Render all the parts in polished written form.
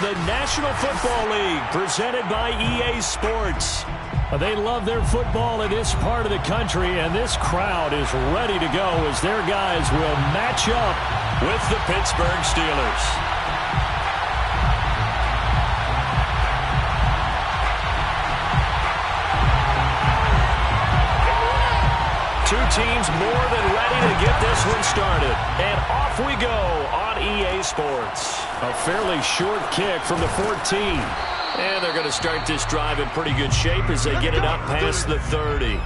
the National Football League, presented by EA Sports. They love their football in this part of the country, and this crowd is ready to go as their guys will match up with the Pittsburgh Steelers. Two teams more than ready to get this one started. And off we go on EA Sports. A fairly short kick from the 14. And they're going to start this drive in pretty good shape as they get it up past the 30.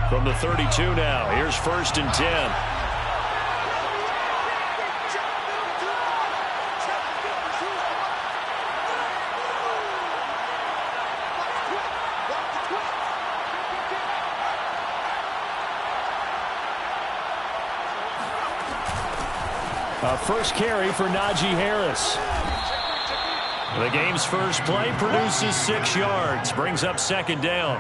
From the 32 now, here's 1st and 10. First carry for Najee Harris. The game's first play produces 6 yards, brings up 2nd down.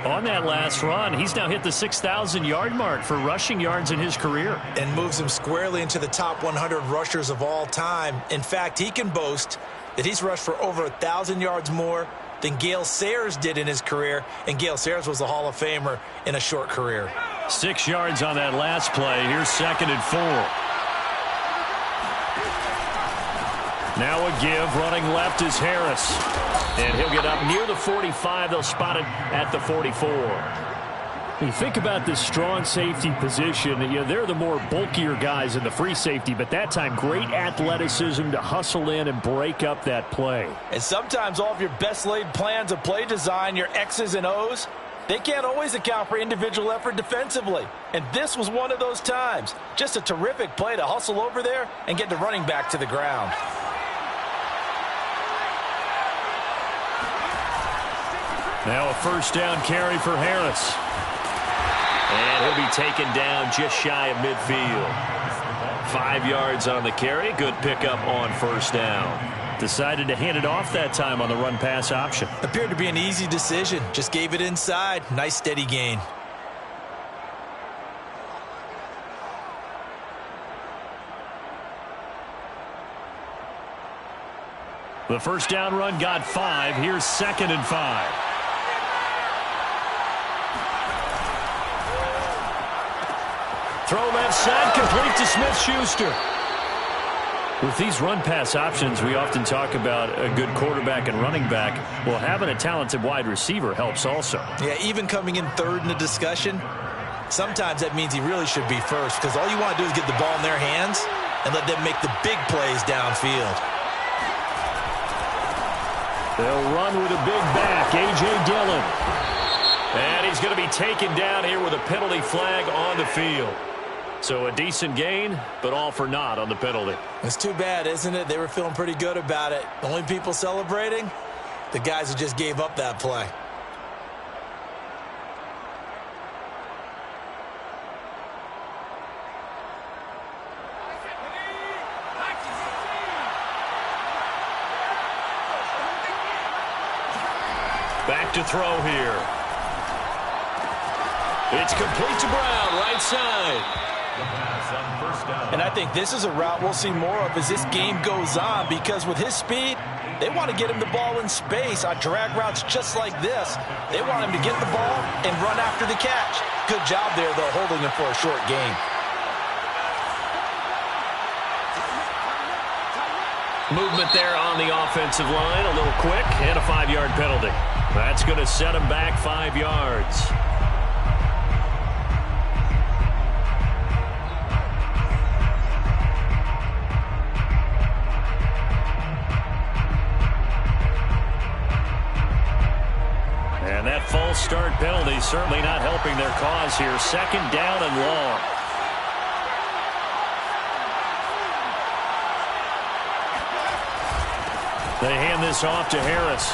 On that last run, he's now hit the 6,000-yard mark for rushing yards in his career. And moves him squarely into the top 100 rushers of all time. In fact, he can boast that he's rushed for over 1,000 yards more than Gale Sayers did in his career. And Gale Sayers was a Hall of Famer in a short career. 6 yards on that last play. Here's 2nd and 4. Now a give, running left is Harris. And he'll get up near the 45. They'll spot it at the 44. You think about this strong safety position. You know, they're the more bulkier guys in the free safety, but that time great athleticism to hustle in and break up that play. And sometimes all of your best laid plans of play design, your X's and O's, they can't always account for individual effort defensively. And this was one of those times. Just a terrific play to hustle over there and get the running back to the ground. Now a 1st down carry for Harris. And he'll be taken down just shy of midfield. 5 yards on the carry. Good pickup on 1st down. Decided to hand it off that time on the run-pass option. Appeared to be an easy decision. Just gave it inside. Nice steady gain. The 1st down run got 5. Here's 2nd and 5. Throw left side, complete to Smith-Schuster. With these run-pass options, we often talk about a good quarterback and running back. Well, having a talented wide receiver helps also. Yeah, even coming in 3rd in the discussion, sometimes that means he really should be 1st, because all you want to do is get the ball in their hands and let them make the big plays downfield. They'll run with a big back, A.J. Dillon. And he's going to be taken down here with a penalty flag on the field. So a decent gain, but all for naught on the penalty. It's too bad, isn't it? They were feeling pretty good about it. The only people celebrating, the guys who just gave up that play. Back to throw here. It's complete to Brown, right side. And I think this is a route we'll see more of as this game goes on, because with his speed, they want to get him the ball in space on drag routes just like this. They want him to get the ball and run after the catch. Good job there, though, holding him for a short gain. Movement there on the offensive line, a little quick, and a 5-yard penalty. That's going to set him back 5 yards. And that false start penalty certainly not helping their cause here. 2nd down and long. They hand this off to Harris.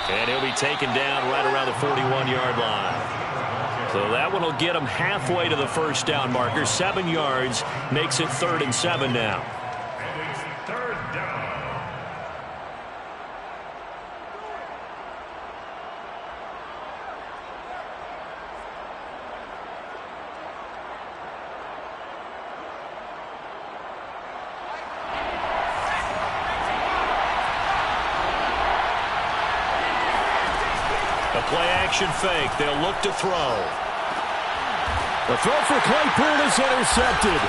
And he'll be taken down right around the 41-yard line. So that one will get him halfway to the 1st down marker. 7 yards makes it 3rd and 7 now. Play-action fake. They'll look to throw. The throw for Claypool is intercepted.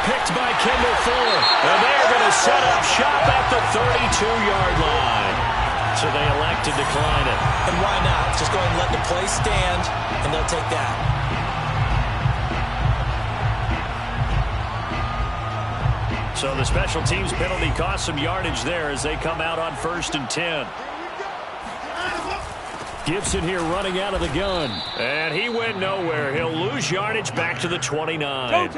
Picked by Kendall Fuller. And they're going to set up shop at the 32-yard line. So they elect to decline it. And why not? Just go ahead and let the play stand, and they'll take that. So the special teams penalty cost some yardage there as they come out on 1st and 10. Gibson here running out of the gun. And he went nowhere. He'll lose yardage back to the 29.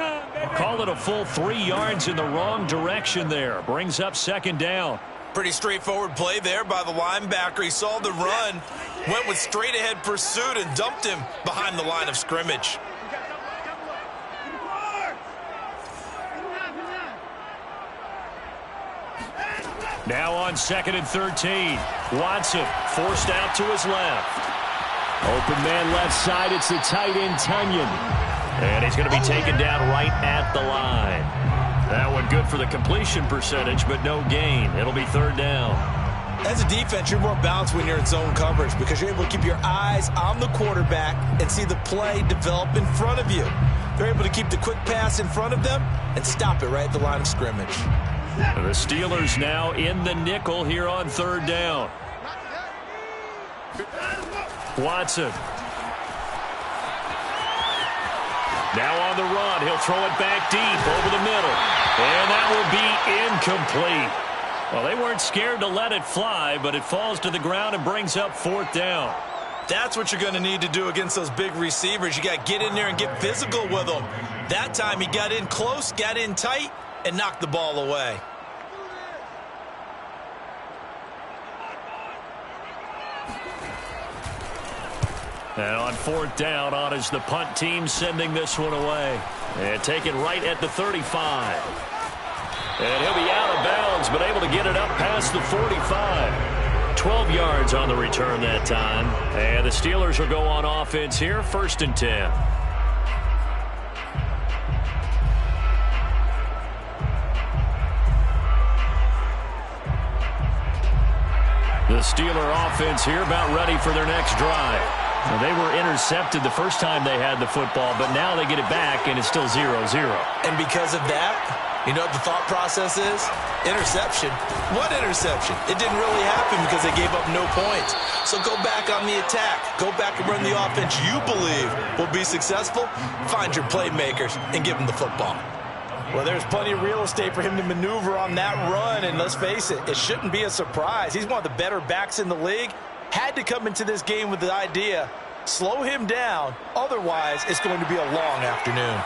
Call it a full 3 yards in the wrong direction there. Brings up 2nd down. Pretty straightforward play there by the linebacker. He saw the run, went with straight-ahead pursuit, and dumped him behind the line of scrimmage. Now on 2nd and 13. Watson forced out to his left. Open man left side. It's the tight end, Tunyon. And he's going to be taken down right at the line. That one good for the completion percentage, but no gain. It'll be 3rd down. As a defense, you're more balanced when you're in zone coverage because you're able to keep your eyes on the quarterback and see the play develop in front of you. They're able to keep the quick pass in front of them and stop it right at the line of scrimmage. The Steelers now in the nickel here on 3rd down. Watson. Now on the run. He'll throw it back deep over the middle. And that will be incomplete. Well, they weren't scared to let it fly, but it falls to the ground and brings up 4th down. That's what you're going to need to do against those big receivers. You got to get in there and get physical with them. That time he got in close, got in tight, and knocked the ball away. And on 4th down, on is the punt team sending this one away. And take it right at the 35. And he'll be out of bounds, but able to get it up past the 45. 12 yards on the return that time. And the Steelers will go on offense here, 1st and 10. The Steeler offense here about ready for their next drive. Well, they were intercepted the first time they had the football, but now they get it back, and it's still 0-0. And because of that, you know what the thought process is? Interception. What interception? It didn't really happen because they gave up no points. So go back on the attack. Go back and run the offense you believe will be successful. Find your playmakers and give them the football. Well, there's plenty of real estate for him to maneuver on that run, and let's face it, it shouldn't be a surprise. He's one of the better backs in the league. Had to come into this game with the idea, slow him down, otherwise it's going to be a long afternoon.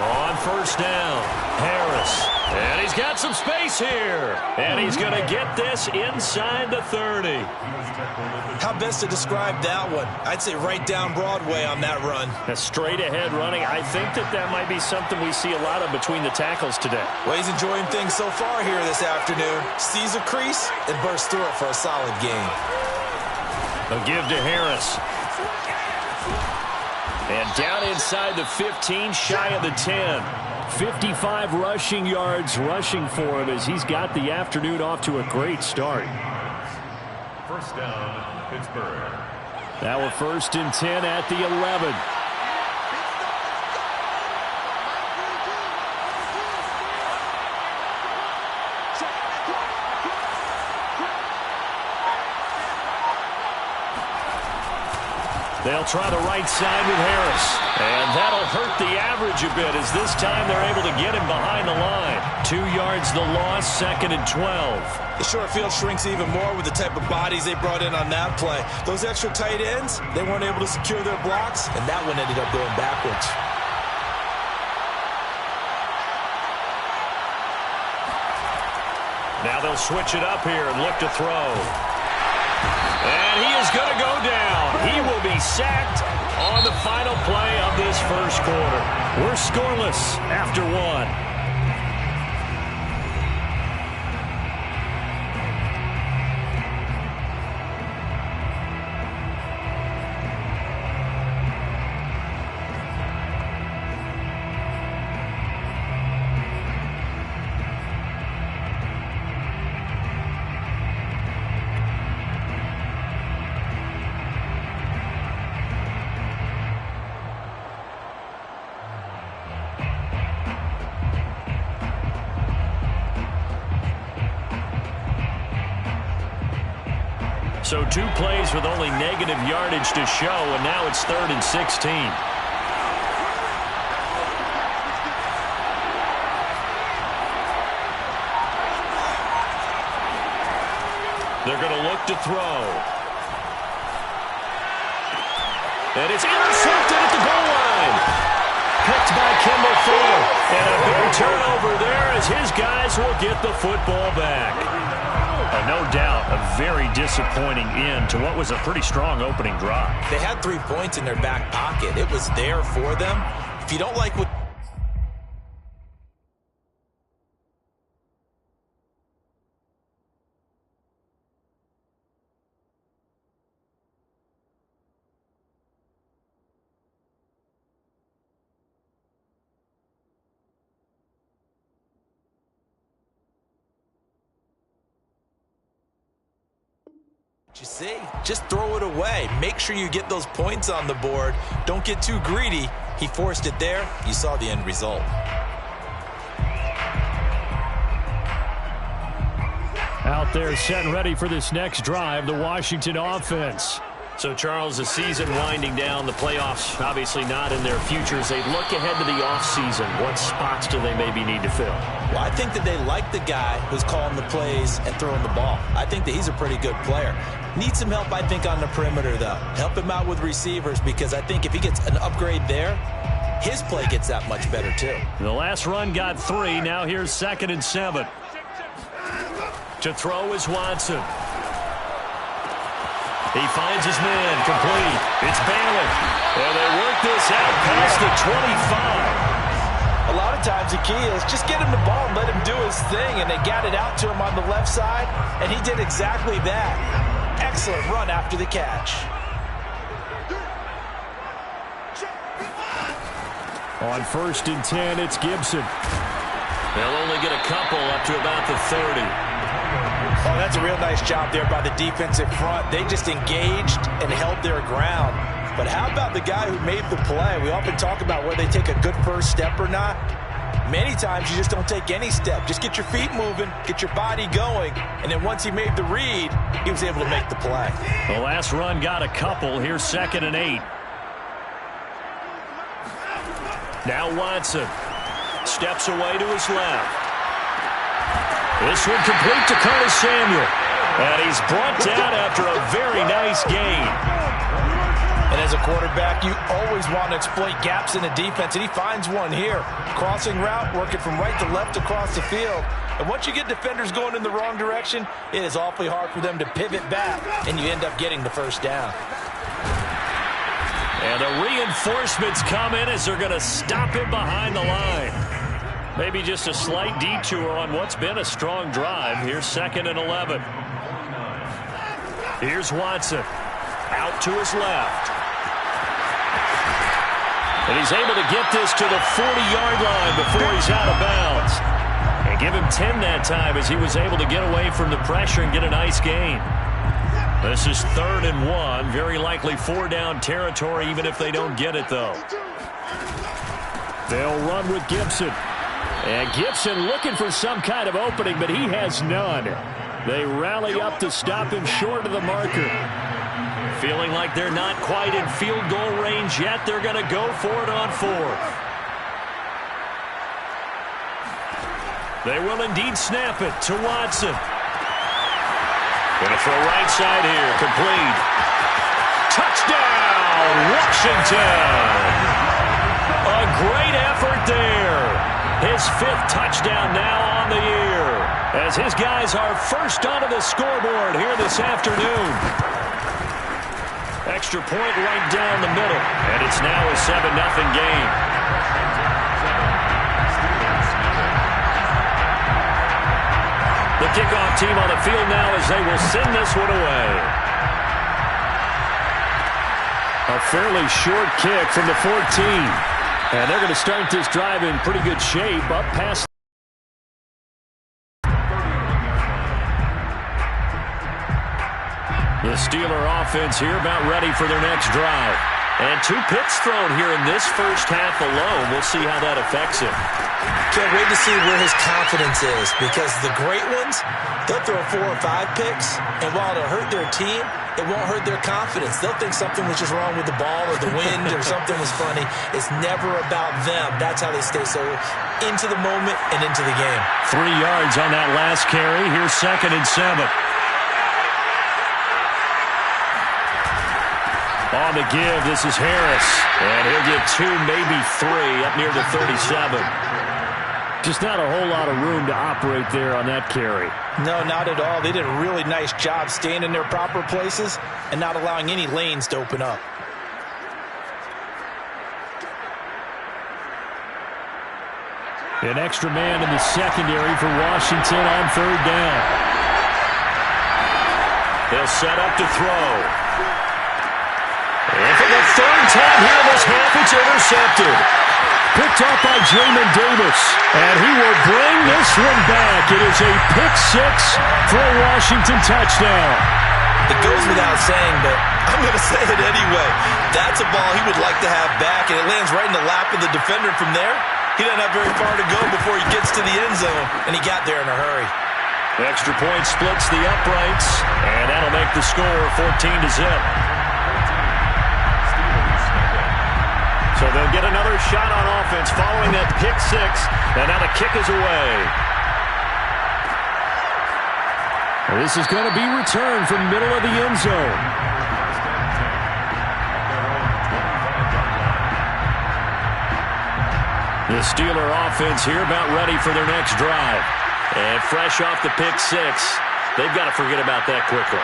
On 1st down, Harris. And he's got some space here. And he's going to get this inside the 30. How best to describe that one? I'd say right down Broadway on that run. A straight ahead running. I think that might be something we see a lot of between the tackles today. Well, he's enjoying things so far here this afternoon. Sees a crease and bursts through it for a solid gain. A give to Harris. And down inside the 15, shy of the 10. 55 rushing yards rushing for him as he's got the afternoon off to a great start. 1st down, Pittsburgh. Now a 1st and 10 at the 11. They'll try the right side with Harris. And that'll hurt the average a bit as this time they're able to get him behind the line. 2 yards the loss, 2nd and 12. The short field shrinks even more with the type of bodies they brought in on that play. Those extra tight ends, they weren't able to secure their blocks, and that one ended up going backwards. Now they'll switch it up here and look to throw. And he is going to go down. He will be sacked on the final play of this 1st quarter. We're scoreless after 1. So 2 plays with only negative yardage to show, and now it's 3rd and 16. They're going to look to throw. And it's intercepted at the goal line. Picked by Kimball Fuller. And a big turnover there as his guys will get the football back. No doubt a very disappointing end to what was a pretty strong opening drive. They had 3 points in their back pocket. It was there for them. If you don't like what... You see, just throw it away. Make sure you get those points on the board. Don't get too greedy. He forced it there. You saw the end result. Out there set and ready for this next drive, the Washington offense. So, Charles, the season winding down, the playoffs obviously not in their futures. They look ahead to the offseason. What spots do they maybe need to fill? Well, I think that they like the guy who's calling the plays and throwing the ball. I think that he's a pretty good player. Needs some help, I think, on the perimeter, though. Help him out with receivers, because I think if he gets an upgrade there, his play gets that much better, too. The last run got 3. Now here's 2nd and 7. To throw is Watson. He finds his man, complete. It's Bailey. And they work this out past the 25. A lot of times the key is just get him the ball and let him do his thing, and they got it out to him on the left side, and he did exactly that. Excellent run after the catch. On 1st and 10, it's Gibson. They'll only get a couple up to about the 30. Oh, that's a real nice job there by the defensive front. They just engaged and held their ground. But how about the guy who made the play? We often talk about whether they take a good first step or not. Many times you just don't take any step. Just get your feet moving, get your body going, and then once he made the read, he was able to make the play. The last run got a couple. Here's 2nd and 8. Now Watson steps away to his left. This one complete to Curtis Samuel. And he's brought down after a very nice gain. And as a quarterback, you always want to exploit gaps in the defense, and he finds one here. Crossing route, working from right to left across the field. And once you get defenders going in the wrong direction, it is awfully hard for them to pivot back, and you end up getting the first down. And the reinforcements come in as they're going to stop him behind the line. Maybe just a slight detour on what's been a strong drive. Here's 2nd and 11. Here's Watson. Out to his left. And he's able to get this to the 40-yard line before he's out of bounds. And give him 10 that time as he was able to get away from the pressure and get a nice gain. This is 3rd and 1. Very likely 4-down territory, even if they don't get it, though. They'll run with Gibson. And Gibson looking for some kind of opening, but he has none. They rally up to stop him short of the marker. Feeling like they're not quite in field goal range yet, they're going to go for it on 4th. They will indeed snap it to Watson. Going to throw right side here, complete. Touchdown, Washington! A great effort there. His 5th touchdown now on the year, as his guys are first onto the scoreboard here this afternoon. Extra point right down the middle, and it's now a 7-0 game. The kickoff team on the field now as they will send this one away. A fairly short kick from the 14. And they're going to start this drive in pretty good shape up past. The Steeler offense here about ready for their next drive. And 2 picks thrown here in this first half alone. We'll see how that affects him. Can't wait to see where his confidence is, because the great ones, they'll throw 4 or 5 picks, and while it'll hurt their team, it won't hurt their confidence. They'll think something was just wrong with the ball or the wind or something was funny. It's never about them. That's how they stay so into the moment and into the game. 3 yards on that last carry. Here's 2nd and 7. On the give, this is Harris. And he'll get 2, maybe 3 up near the 37. Just not a whole lot of room to operate there on that carry. No, not at all. They did a really nice job staying in their proper places and not allowing any lanes to open up. An extra man in the secondary for Washington on 3rd down. They'll set up to throw. And for the 3rd time here this half, it's intercepted. Picked up by Jamin Davis. And he will bring this one back. It is a pick 6 for a Washington touchdown. It goes without saying, but I'm going to say it anyway. That's a ball he would like to have back, and it lands right in the lap of the defender from there. He doesn't have very far to go before he gets to the end zone, and he got there in a hurry. The extra point splits the uprights, and that'll make the score 14-0. So they'll get another shot on offense following that pick 6, and now the kick is away. This is going to be returned from middle of the end zone. The Steeler offense here about ready for their next drive. And fresh off the pick 6, they've got to forget about that quickly.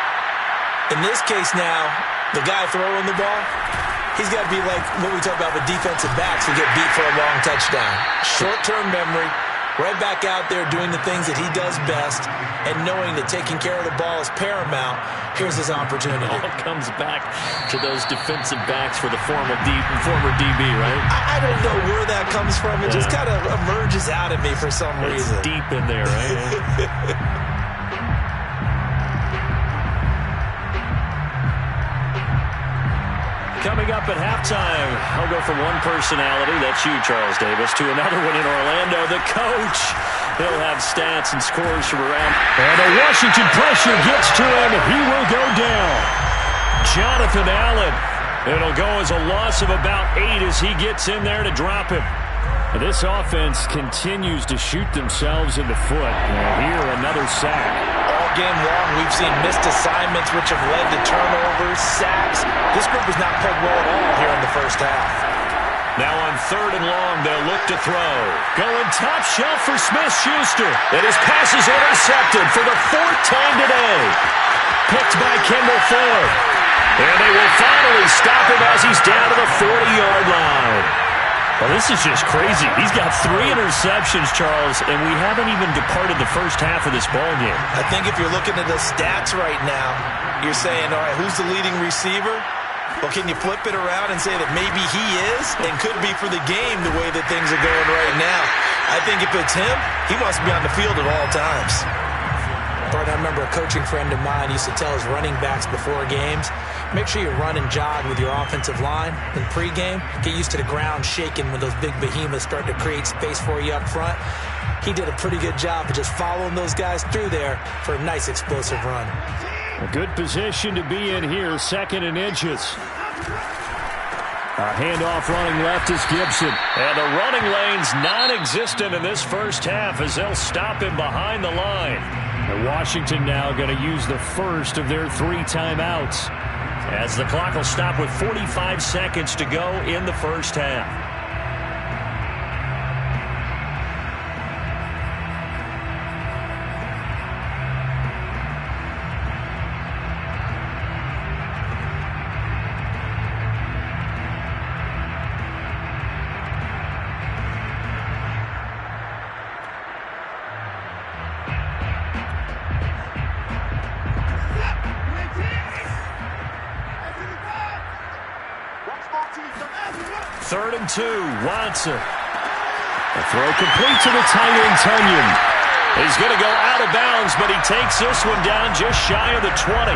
In this case now, the guy throwing the ball, he's got to be like what we talk about with defensive backs who get beat for a long touchdown. Short-term memory, right back out there doing the things that he does best, and knowing that taking care of the ball is paramount. Here's his opportunity. All comes back to those defensive backs for the former DB, right? I don't know where that comes from. It just kind of emerges out of me for some reason. It's deep in there, right? Coming up at halftime, I'll go from one personality, that's you, Charles Davis, to another one in Orlando, the coach. He'll have stats and scores from around. And the Washington pressure gets to him. He will go down. Jonathan Allen. It'll go as a loss of about 8 as he gets in there to drop him. This offense continues to shoot themselves in the foot. And here, another sack. All game long, we've seen missed assignments which have led to turnovers, sacks. This group was not played well at all here in the first half. Now on 3rd and long, they'll look to throw. Going top shelf for Smith-Schuster. And his pass is intercepted for the 4th time today. Picked by Kendall Ford. And they will finally stop him as he's down to the 40-yard line. Well, this is just crazy. He's got 3 interceptions, Charles, and we haven't even departed the first half of this ballgame. I think if you're looking at the stats right now, you're saying, all right, who's the leading receiver? Well, can you flip it around and say that maybe he is and could be for the game the way that things are going right now? I think if it's him, he must be on the field at all times. Bart, I remember a coaching friend of mine used to tell his running backs before games, make sure you run and jog with your offensive line in pregame. Get used to the ground shaking when those big behemoths start to create space for you up front. He did a pretty good job of just following those guys through there for a nice explosive run. A good position to be in here, 2nd and inches. A handoff running left is Gibson. And the running lane's non-existent in this first half as they'll stop him behind the line. And Washington now going to use the first of their 3 timeouts, as the clock will stop with 45 seconds to go in the first half. Third and 2, Watson. A throw complete to the tight end, Tunyon. He's going to go out of bounds, but he takes this one down just shy of the 20.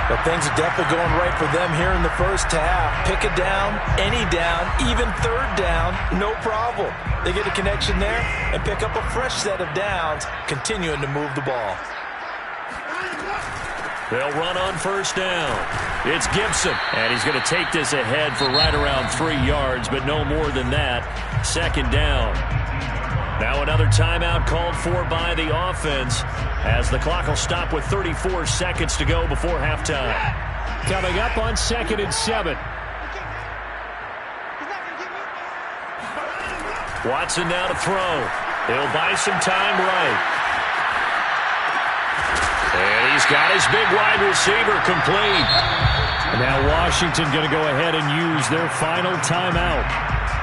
But things are definitely going right for them here in the first half. Pick it down, any down, even 3rd down, no problem. They get a connection there and pick up a fresh set of downs, continuing to move the ball. They'll run on first down. It's Gibson, and he's going to take this ahead for right around 3 yards, but no more than that. Second down. Now another timeout called for by the offense as the clock will stop with 34 seconds to go before halftime. Coming up on 2nd and 7. Watson now to throw. He'll buy some time right. And he's got his big wide receiver complete. And now Washington going to go ahead and use their final timeout,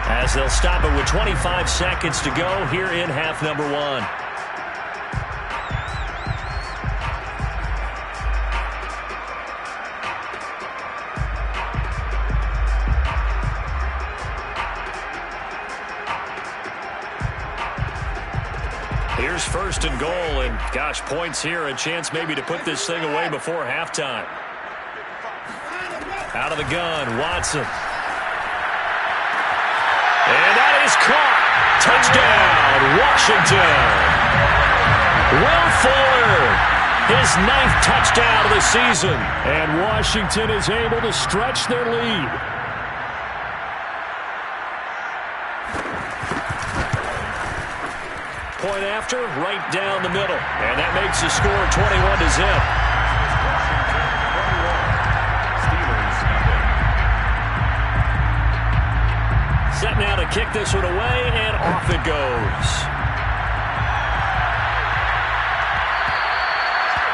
as they'll stop it with 25 seconds to go here in half number 1. Here's 1st and goal, and gosh, points here, a chance maybe to put this thing away before halftime. Out of the gun, Watson. And that is caught. Touchdown, Washington. Will Fuller, his 9th touchdown of the season. And Washington is able to stretch their lead. Point after, right down the middle. And that makes the score 21-0. Set now to kick this one away, and off it goes.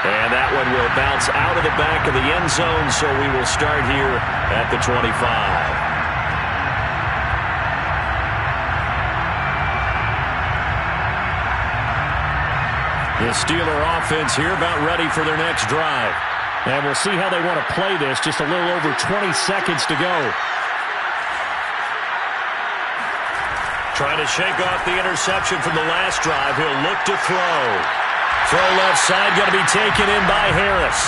And that one will bounce out of the back of the end zone, so we will start here at the 25. The Steeler offense here about ready for their next drive. And we'll see how they want to play this. Just a little over 20 seconds to go. Trying to shake off the interception from the last drive. He'll look to throw. Throw left side, going to be taken in by Harris.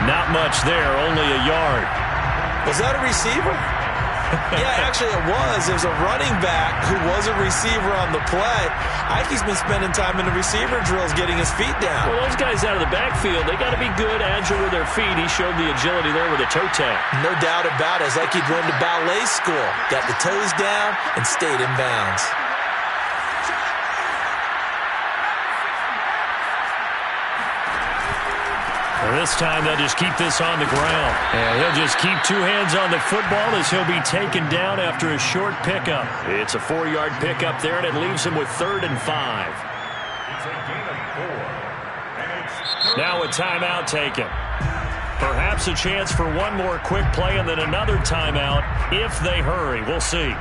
Not much there, only a yard. Was that a receiver? Yeah, actually it was. It was a running back who was a receiver on the play. Ike's been spending time in the receiver drills getting his feet down. Well, those guys out of the backfield, they got to be good, agile with their feet. He showed the agility there with a toe tap. No doubt about it. It's like he'd run to ballet school. Got the toes down and stayed in bounds. This time they'll just keep this on the ground. And he'll just keep 2 hands on the football as he'll be taken down after a short pickup. It's a 4-yard pickup there, and it leaves him with 3rd and 5. It's a gain of 4. Now a timeout taken. Perhaps a chance for one more quick play and then another timeout if they hurry. We'll see.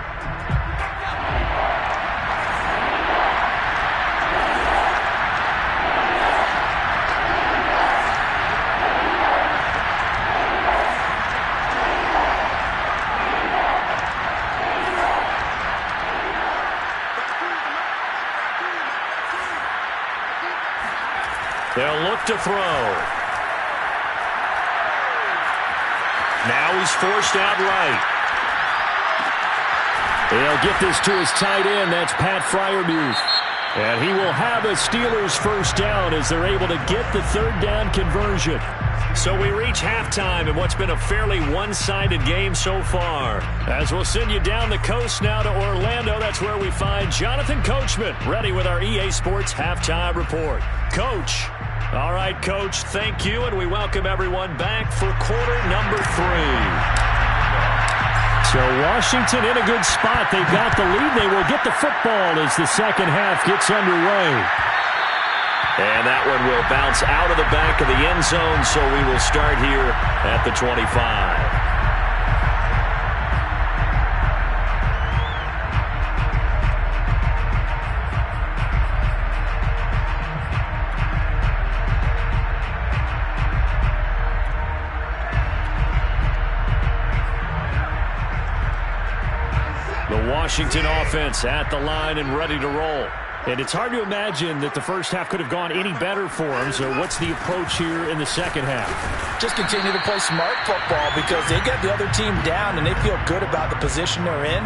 They'll look to throw. Now he's forced out right. They'll get this to his tight end. That's Pat Freiermuth. And he will have a Steelers first down as they're able to get the 3rd down conversion. So we reach halftime in what's been a fairly one-sided game so far. As we'll send you down the coast now to Orlando, that's where we find Jonathan Coachman, ready with our EA Sports Halftime Report. Coach. All right, Coach, thank you, and we welcome everyone back for quarter number 3. So Washington in a good spot. They've got the lead. They will get the football as the second half gets underway. And that one will bounce out of the back of the end zone, so we will start here at the 25. Washington offense at the line and ready to roll. And it's hard to imagine that the first half could have gone any better for them. So what's the approach here in the second half? Just continue to play smart football because they get the other team down and they feel good about the position they're in.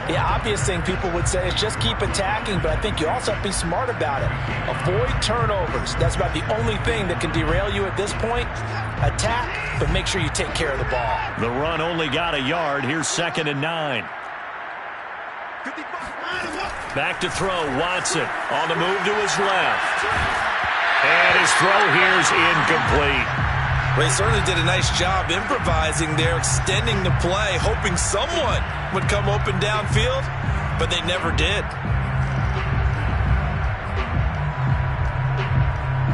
The obvious thing people would say is just keep attacking, but I think you also have to be smart about it. Avoid turnovers. That's about the only thing that can derail you at this point. Attack, but make sure you take care of the ball. The run only got a yard. Here's 2nd and 9. Back to throw, Watson on the move to his left. And his throw here is incomplete. Well, he certainly did a nice job improvising there, extending the play, hoping someone would come open downfield, but they never did.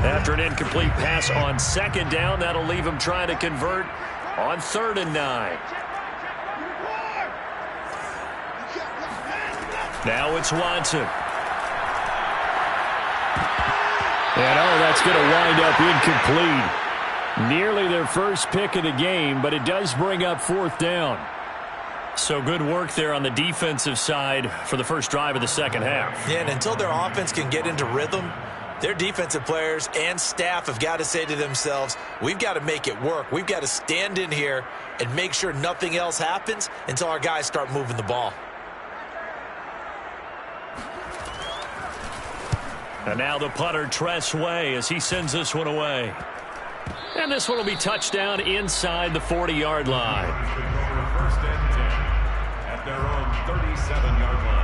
After an incomplete pass on 2nd down, that'll leave him trying to convert on 3rd and 9. Now it's Watson. And that's going to wind up incomplete. Nearly their first pick of the game, but it does bring up 4th down. So good work there on the defensive side for the first drive of the second half. Yeah, and until their offense can get into rhythm, their defensive players and staff have got to say to themselves, we've got to make it work. We've got to stand in here and make sure nothing else happens until our guys start moving the ball. And now the punter, Tress Way, as he sends this one away. And this one will be touchdown inside the 40-yard line. 1st and 10 at their own 37-yard line.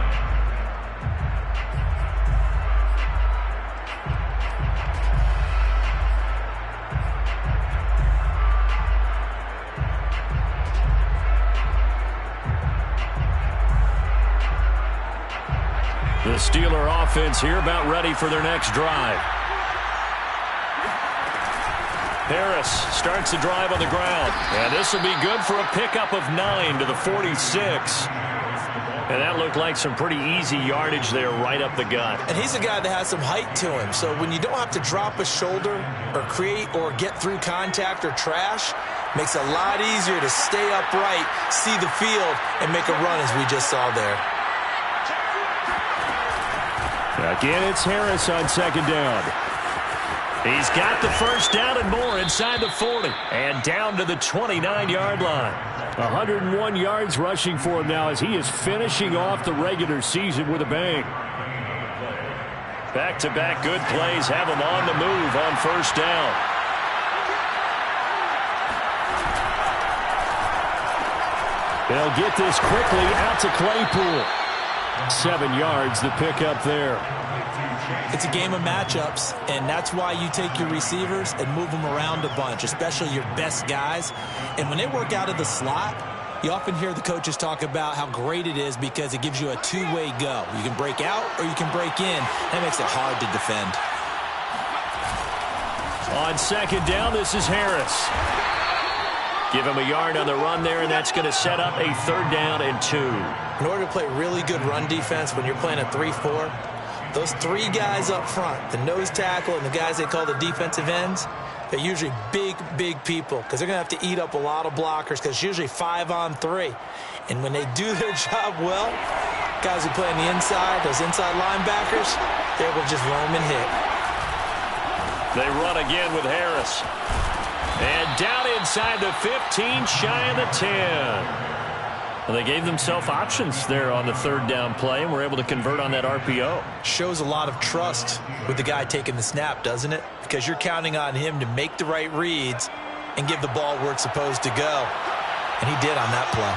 The Steeler offense here about ready for their next drive. Harris starts the drive on the ground. And this will be good for a pickup of 9 to the 46. And that looked like some pretty easy yardage there right up the gut. And he's a guy that has some height to him. So when you don't have to drop a shoulder or create or get through contact or trash, makes it a lot easier to stay upright, see the field, and make a run as we just saw there. Again, it's Harris on 2nd down. He's got the first down and more inside the 40. And down to the 29-yard line. 101 yards rushing for him now as he is finishing off the regular season with a bang. Back-to-back good plays have him on the move on 1st down. They'll get this quickly out to Claypool. 7 yards, the pickup there. It's a game of matchups, and that's why you take your receivers and move them around a bunch, especially your best guys. And when they work out of the slot, you often hear the coaches talk about how great it is because it gives you a two-way go. You can break out or you can break in. That makes it hard to defend. On 2nd down, this is Harris. Give him a yard on the run there, and that's going to set up a 3rd down and 2. In order to play really good run defense when you're playing a 3-4, those 3 guys up front, the nose tackle and the guys they call the defensive ends, they're usually big, big people because they're going to have to eat up a lot of blockers because it's usually 5-on-3. And when they do their job well, guys who play on the inside, those inside linebackers, they're able to just roam and hit. They run again with Harris. And down inside the 15, shy of the 10. Well, they gave themselves options there on the 3rd down play and were able to convert on that RPO. Shows a lot of trust with the guy taking the snap, doesn't it? Because you're counting on him to make the right reads and give the ball where it's supposed to go. And he did on that play.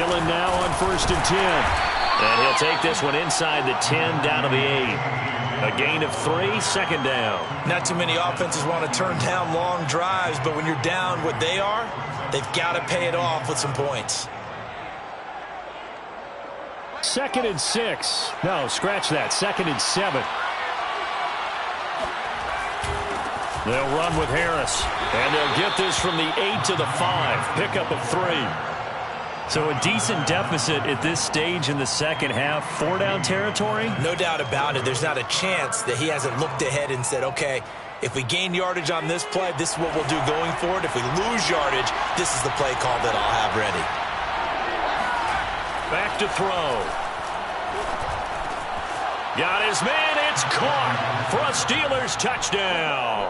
Dillon now on 1st and 10. And he'll take this one inside the 10 down to the 8. A gain of 3, 2nd down. Not too many offenses want to turn down long drives, but when you're down what they are, they've got to pay it off with some points. 2nd and 6. No, scratch that. 2nd and 7. They'll run with Harris. And they'll get this from the 8 to the 5. Pickup of 3. So a decent deficit at this stage in the second half. 4-down territory? No doubt about it. There's not a chance that he hasn't looked ahead and said, okay, if we gain yardage on this play, this is what we'll do going forward. If we lose yardage, this is the play call that I'll have ready. Back to throw. Got his man. It's caught for a Steelers touchdown.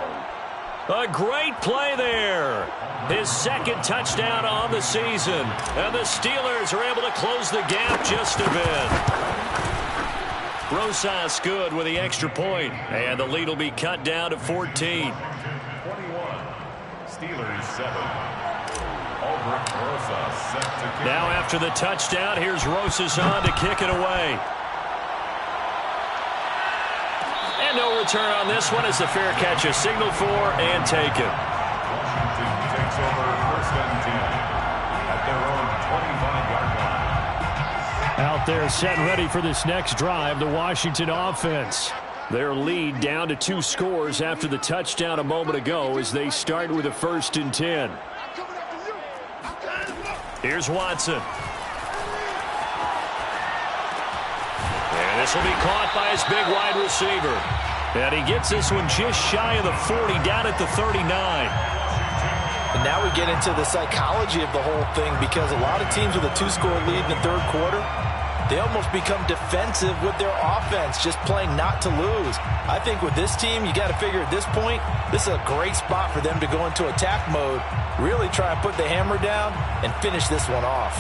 A great play there. His second touchdown on the season. And the Steelers are able to close the gap just a bit. Rosas good with the extra point. And the lead will be cut down to 14. 21. Steelers 7. Albrecht Rosas set to kick. Now after the touchdown, here's Rosas on to kick it away. And no return on this one as the fair catch is signaled for and taken. Washington takes over 1st and 10 at their own 25-yard line. Out there set and ready for this next drive, the Washington offense. Their lead down to 2 scores after the touchdown a moment ago as they start with a 1st and 10. Here's Watson. And this will be caught by his big wide receiver. And he gets this one just shy of the 40, down at the 39. And now we get into the psychology of the whole thing, because a lot of teams with a 2-score lead in the 3rd quarter, they almost become defensive with their offense, just playing not to lose. I think with this team, you got to figure at this point, this is a great spot for them to go into attack mode, really try and put the hammer down and finish this one off.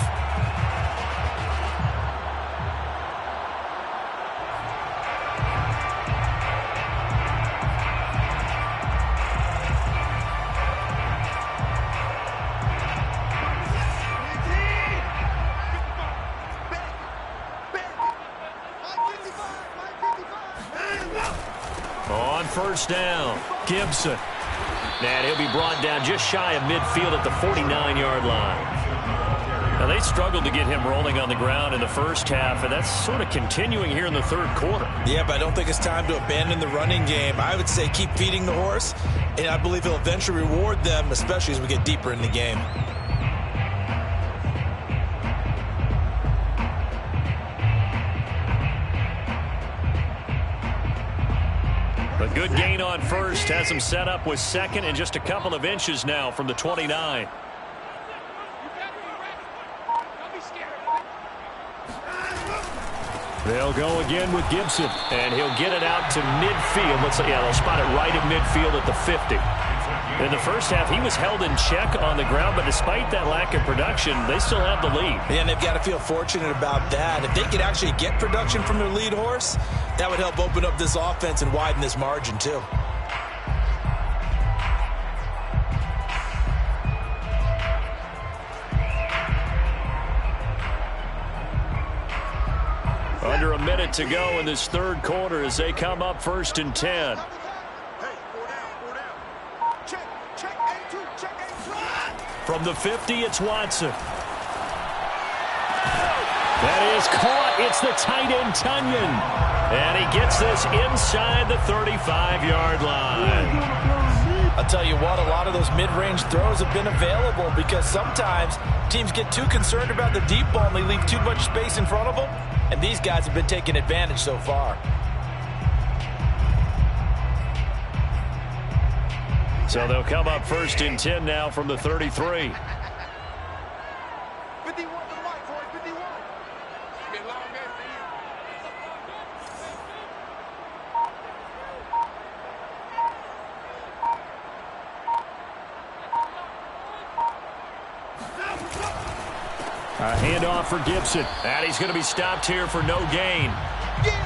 On 1st down, Gibson. And he'll be brought down just shy of midfield at the 49-yard line. Now, they struggled to get him rolling on the ground in the first half, and that's sort of continuing here in the 3rd quarter. Yeah, but I don't think it's time to abandon the running game. I would say keep feeding the horse, and I believe he'll eventually reward them, especially as we get deeper in the game. A good gain on 1st has him set up with 2nd and just a couple of inches now from the 29. They'll go again with Gibson. And he'll get it out to midfield. They'll spot it right at midfield at the 50. In the first half, he was held in check on the ground, but despite that lack of production, they still have the lead. And they've got to feel fortunate about that. If they could actually get production from their lead horse, that would help open up this offense and widen this margin too. Under a minute to go in this 3rd quarter as they come up 1st and 10. From the 50, it's Watson. That is caught. It's the tight end, Tunyon. And he gets this inside the 35-yard line. I'll tell you what, a lot of those mid-range throws have been available because sometimes teams get too concerned about the deep ball and they leave too much space in front of them. And these guys have been taking advantage so far. So they'll come up 1st and 10 now from the 33. A handoff for Gibson. And he's going to be stopped here for no gain.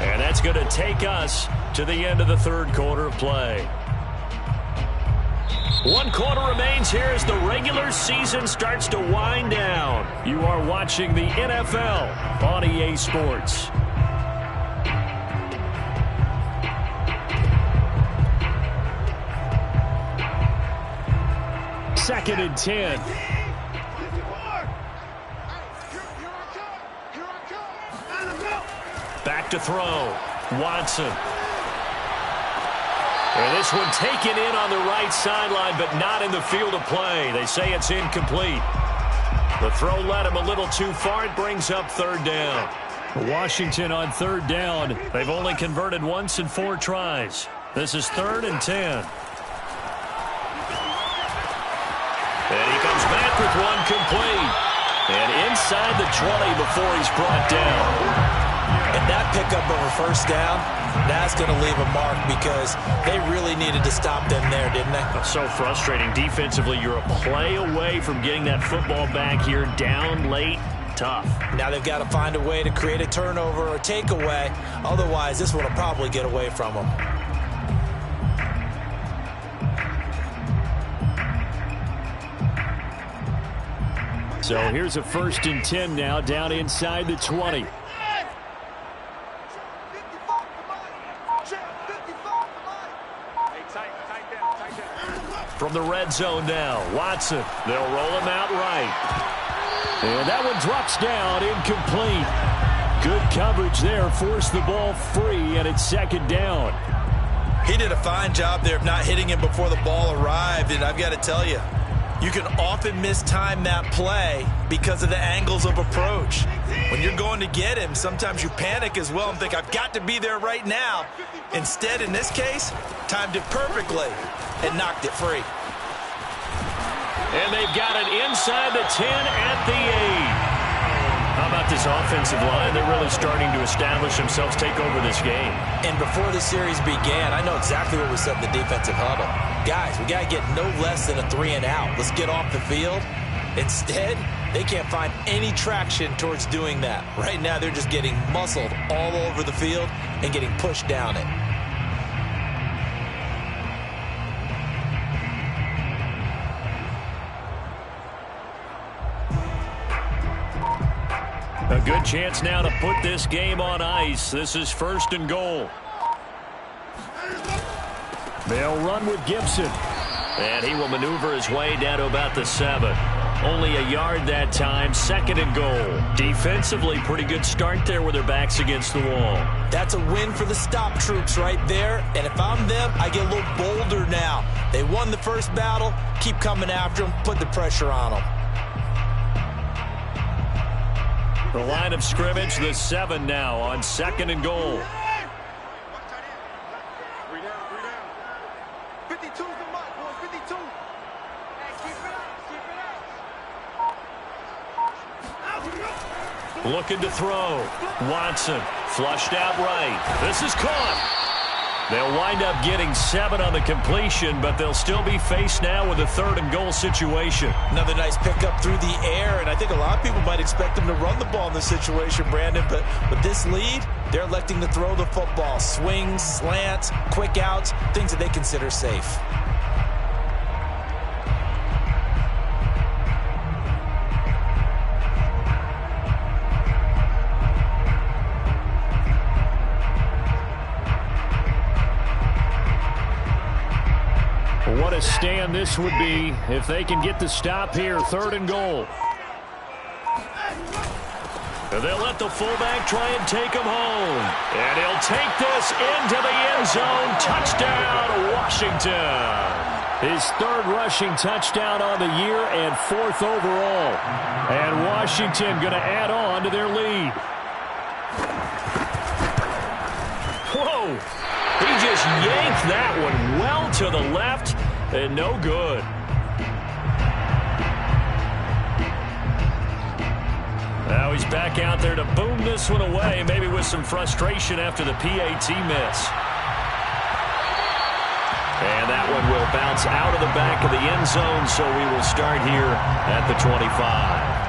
And that's going to take us to the end of the 3rd quarter of play. 1 quarter remains here as the regular season starts to wind down. You are watching the NFL on EA Sports. Second and 10. Back to throw. Watson. And this one taken in on the right sideline, but not in the field of play. They say it's incomplete. The throw led him a little too far. It brings up 3rd down. Washington on 3rd down. They've only converted once in 4 tries. This is 3rd and 10. And he comes back with one complete. And inside the 20 before he's brought down. And that pickup of a first down, that's going to leave a mark because they really needed to stop them there, didn't they? That's so frustrating. Defensively, you're a play away from getting that football back here down late. Tough. Now they've got to find a way to create a turnover or takeaway. Otherwise, this one will probably get away from them. So here's a 1st and 10 now down inside the 20. From the red zone now, Watson. They'll roll him out right. And that one drops down, incomplete. Good coverage there, forced the ball free, and it's 2nd down. He did a fine job there of not hitting him before the ball arrived, and I've got to tell you, you can often mistime that play because of the angles of approach. When you're going to get him, sometimes you panic as well and think, I've got to be there right now. Instead, in this case, timed it perfectly and knocked it free. And they've got it inside the 10 at the 8. How about this offensive line? They're really starting to establish themselves, take over this game. And before the series began, I know exactly what we said in the defensive huddle. Guys, we got to get no less than a 3 and out. Let's get off the field. Instead, they can't find any traction towards doing that. Right now, they're just getting muscled all over the field and getting pushed down it. A good chance now to put this game on ice. This is 1st and goal. They'll run with Gibson. And he will maneuver his way down to about the 7. Only a yard that time, 2nd and goal. Defensively, pretty good start there with their backs against the wall. That's a win for the stop troops right there. And if I'm them, I get a little bolder now. They won the first battle. Keep coming after them. Put the pressure on them. The line of scrimmage, the 7 now on 2nd and goal. 52's the mark, boys, 52. Looking to throw. Watson flushed out right. This is caught. They'll wind up getting 7 on the completion, but they'll still be faced now with a 3rd and goal situation. Another nice pickup through the air, and I think a lot of people might expect them to run the ball in this situation, Brandon, but with this lead, they're electing to throw the football. Swings, slants, quick outs, things that they consider safe. What a stand this would be if they can get the stop here. 3rd and goal. And they'll let the fullback try and take him home. And he'll take this into the end zone. Touchdown, Washington. His 3rd rushing touchdown on the year and 4th overall. And Washington going to add on to their lead. Whoa. He just yanked that one well to the left and no good. Now he's back out there to boom this one away, maybe with some frustration after the PAT miss. And that one will bounce out of the back of the end zone, so we will start here at the 25.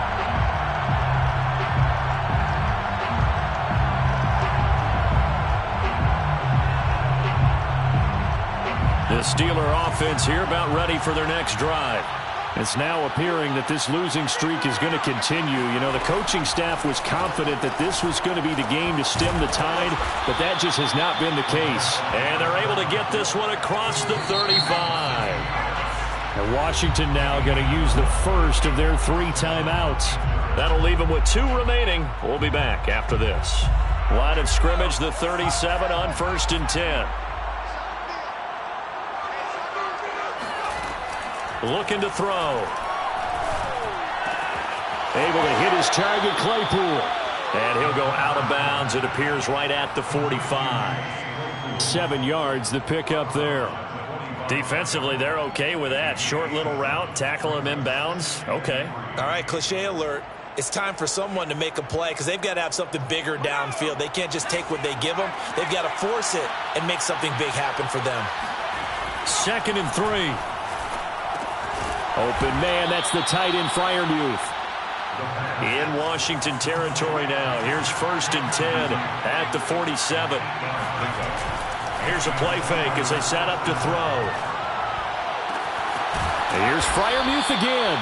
The Steeler offense here about ready for their next drive. It's now appearing that this losing streak is going to continue. You know, the coaching staff was confident that this was going to be the game to stem the tide, but that just has not been the case. And they're able to get this one across the 35. And Washington now going to use the first of their 3 timeouts. That'll leave them with 2 remaining. We'll be back after this. Line of scrimmage, the 37 on 1st and 10. Looking to throw. Able to hit his target, Claypool. And he'll go out of bounds. It appears right at the 45. 7 yards, the pickup there. Defensively, they're okay with that. Short little route, tackle him inbounds. Okay. All right, cliche alert. It's time for someone to make a play because they've got to have something bigger downfield. They can't just take what they give them. They've got to force it and make something big happen for them. 2nd and 3. Open man, that's the tight end Freiermuth. In Washington territory now. Here's 1st and 10 at the 47. Here's a play fake as they set up to throw. And here's Freiermuth again.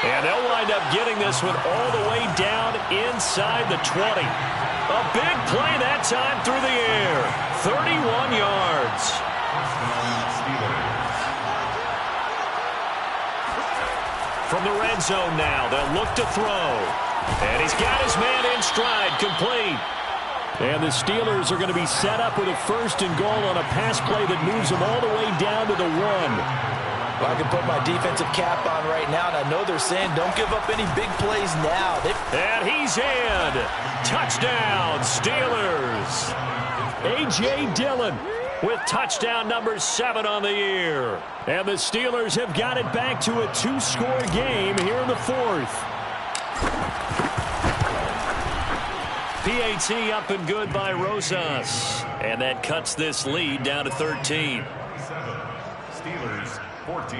And they'll wind up getting this one all the way down inside the 20. A big play that time through the air. 31 yards. From the red zone now, they'll look to throw. And he's got his man in stride, complete. And the Steelers are going to be set up with a 1st and goal on a pass play that moves them all the way down to the 1. Well, I can put my defensive cap on right now, and I know they're saying don't give up any big plays now. And he's in. Touchdown, Steelers. A.J. Dillon with touchdown number 7 on the year. And the Steelers have got it back to a 2-score game here in the 4th. PAT up and good by Rosas. And that cuts this lead down to 13. 7, Steelers 14.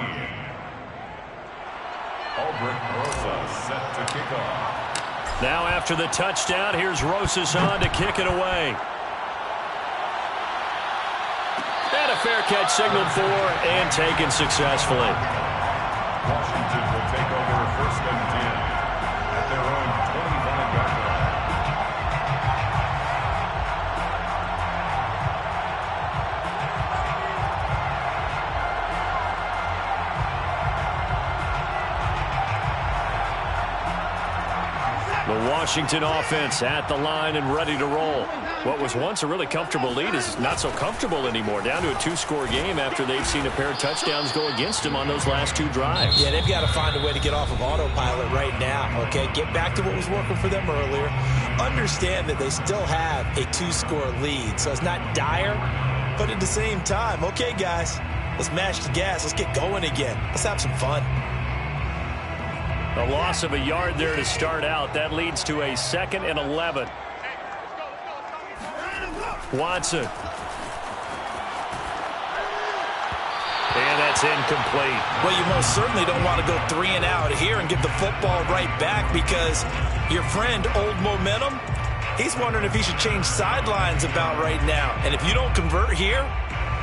Albrecht Rosas set to kick off. Now after the touchdown, here's Rosas on to kick it away. And a fair catch signaled for and taken successfully. Washington will take over 1st and 10 at their own 25-yard line. The Washington offense at the line and ready to roll. What was once a really comfortable lead is not so comfortable anymore. Down to a 2-score game after they've seen a pair of touchdowns go against them on those last 2 drives. Yeah, they've got to find a way to get off of autopilot right now, okay? Get back to what was working for them earlier. Understand that they still have a 2-score lead, so it's not dire, but at the same time, okay, guys, let's mash the gas. Let's get going again. Let's have some fun. A loss of a yard there to start out. That leads to a 2nd and 11. Watson. And that's incomplete. Well, you most certainly don't want to go 3 and out here and give the football right back because your friend, Old Momentum, he's wondering if he should change sidelines about right now. And if you don't convert here,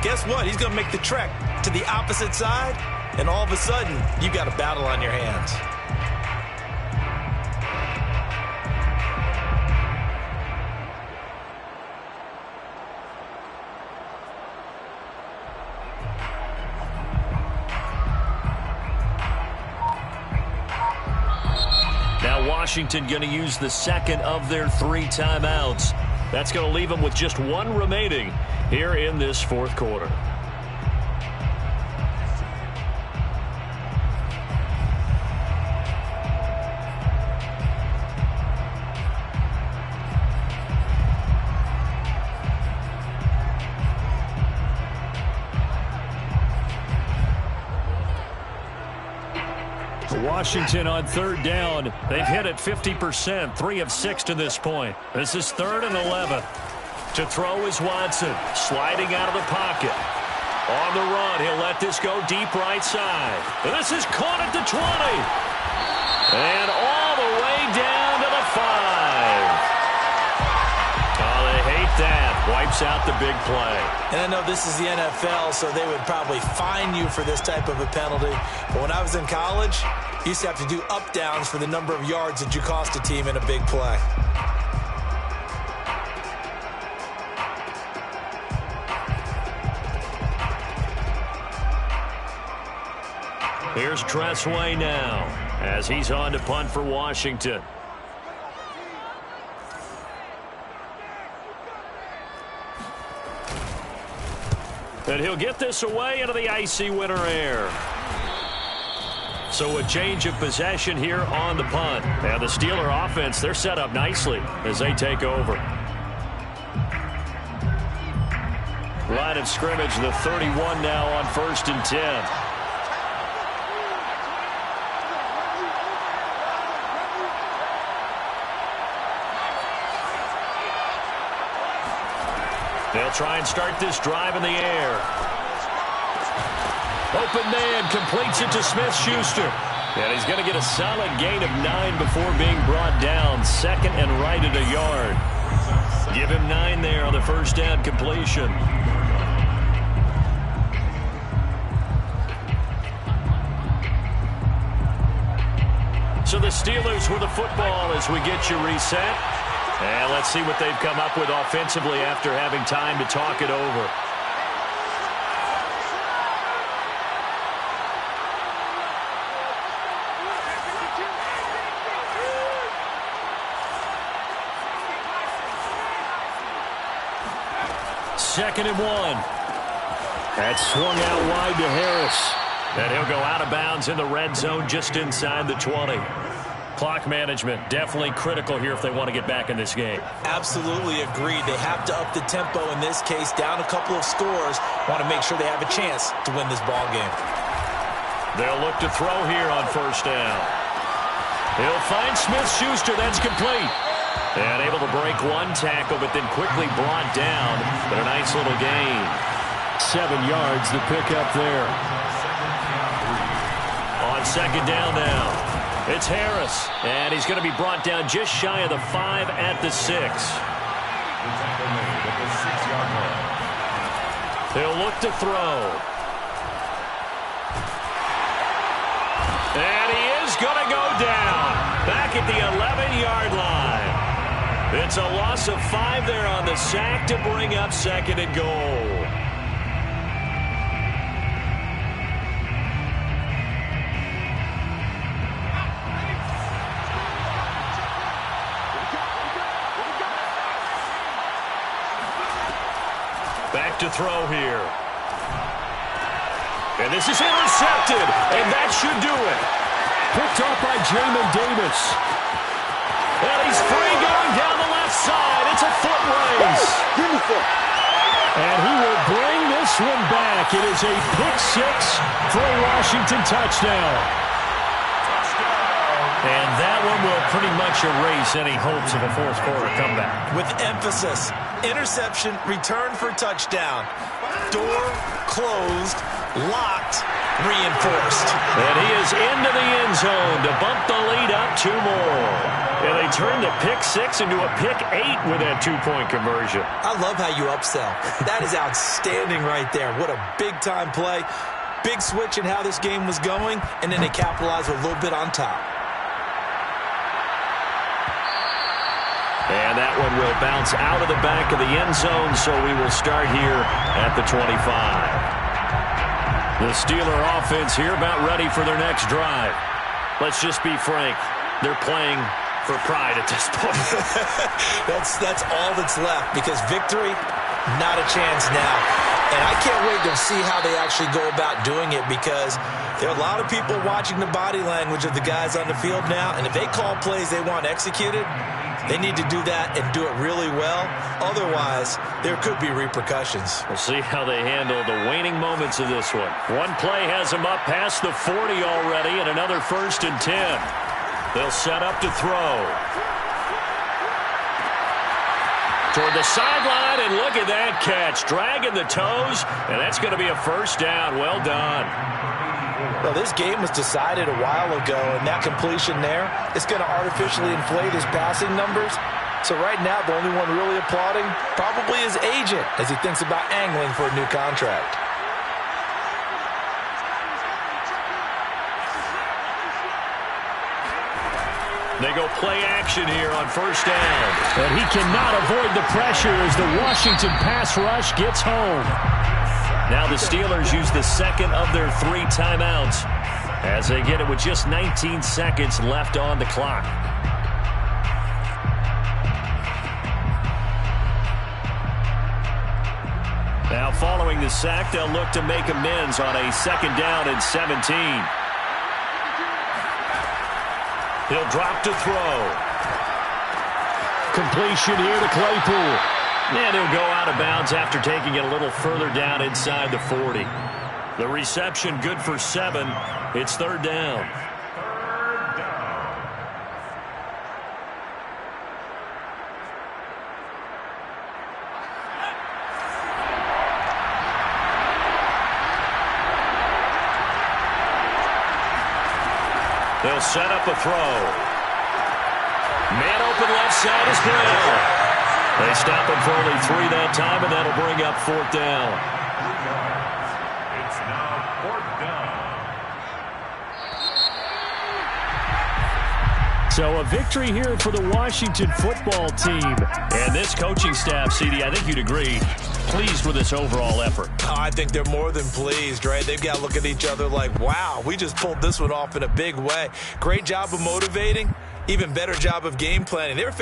guess what? He's going to make the trek to the opposite side, and all of a sudden, you've got a battle on your hands. Washington going to use the 2nd of their 3 timeouts. That's going to leave them with just 1 remaining here in this 4th quarter. Washington on 3rd down. They've hit it 50%, 3 of 6 to this point. This is 3rd and 11. To throw is Watson, sliding out of the pocket. On the run, he'll let this go deep right side. This is caught at the 20. And all the way down to the 5. Oh, they hate that. Wipes out the big play. And I know this is the NFL, so they would probably fine you for this type of a penalty. But when I was in college, you used to have to do up-downs for the number of yards that you cost a team in a big play. Here's Tressway now as he's on to punt for Washington. And he'll get this away into the icy winter air. So a change of possession here on the punt. And the Steeler offense, they're set up nicely as they take over. Line of scrimmage, the 31 now on 1st and 10. They'll try and start this drive in the air. Open man completes it to Smith-Schuster. And he's going to get a solid gain of 9 before being brought down. Second and right at a yard. Give him 9 there on the first down completion. So the Steelers with the football as we get you reset. And let's see what they've come up with offensively after having time to talk it over. Second and 1. That swung out wide to Harris. And he'll go out of bounds in the red zone just inside the 20. Clock management definitely critical here if they want to get back in this game. Absolutely agreed. They have to up the tempo in this case, down a couple of scores. Want to make sure they have a chance to win this ball game. They'll look to throw here on first down. He'll find Smith-Schuster. That's complete. And able to break one tackle, but then quickly brought down. But a nice little gain. 7 yards to pick up there. On second down now, it's Harris. And he's going to be brought down just shy of the 5 at the 6. He'll look to throw. And he is going to go down. Back at the 11-yard line. It's a loss of 5 there on the sack to bring up second and goal. Back to throw here. And this is intercepted, and that should do it. Picked off by MoeDaBeast. And he's free going down the left side. It's a foot race. And he will bring this one back. It is a pick 6 for a Washington touchdown. And that one will pretty much erase any hopes of a fourth quarter comeback. With emphasis, interception, return for touchdown. Door closed, locked, reinforced. And he is into the end zone to bump the lead up 2 more. And they turn the pick 6 into a pick 8 with that 2-point conversion. I love how you upsell. That is outstanding right there. What a big-time play. Big switch in how this game was going, and then they capitalized a little bit on top. And that one will bounce out of the back of the end zone, so we will start here at the 25. The Steeler offense here about ready for their next drive. Let's just be frank. They're playing for pride at this point. That's all that's left, because victory, not a chance now. And I can't wait to see how they actually go about doing it, because there are a lot of people watching the body language of the guys on the field now, and if they call plays they want executed, they need to do that and do it really well. Otherwise, there could be repercussions. We'll see how they handle the waning moments of this one. One play has them up past the 40 already, and another 1st and 10. They'll set up to throw. Toward the sideline, and look at that catch. Dragging the toes, and that's going to be a first down. Well done. Well, this game was decided a while ago, and that completion there is going to artificially inflate his passing numbers. So right now, the only one really applauding probably his agent as he thinks about angling for a new contract. They go play action here on first down. And he cannot avoid the pressure as the Washington pass rush gets home. Now the Steelers use the second of their 3 timeouts as they get it with just 19 seconds left on the clock. Now following the sack, they'll look to make amends on a 2nd down and 17. He'll drop to throw. Completion here to Claypool. And he'll go out of bounds after taking it a little further down inside the 40. The reception good for 7. It's 3rd down. They'll set up a throw. Man open left side is Brown. They stop him for only 3 that time, and that'll bring up 4th down. It's now 4th down. So a victory here for the Washington football team. And this coaching staff, CD, I think you'd agree, pleased with this overall effort. Oh, I think they're more than pleased, right? They've got to look at each other like, wow, we just pulled this one off in a big way. Great job of motivating, even better job of game planning. They were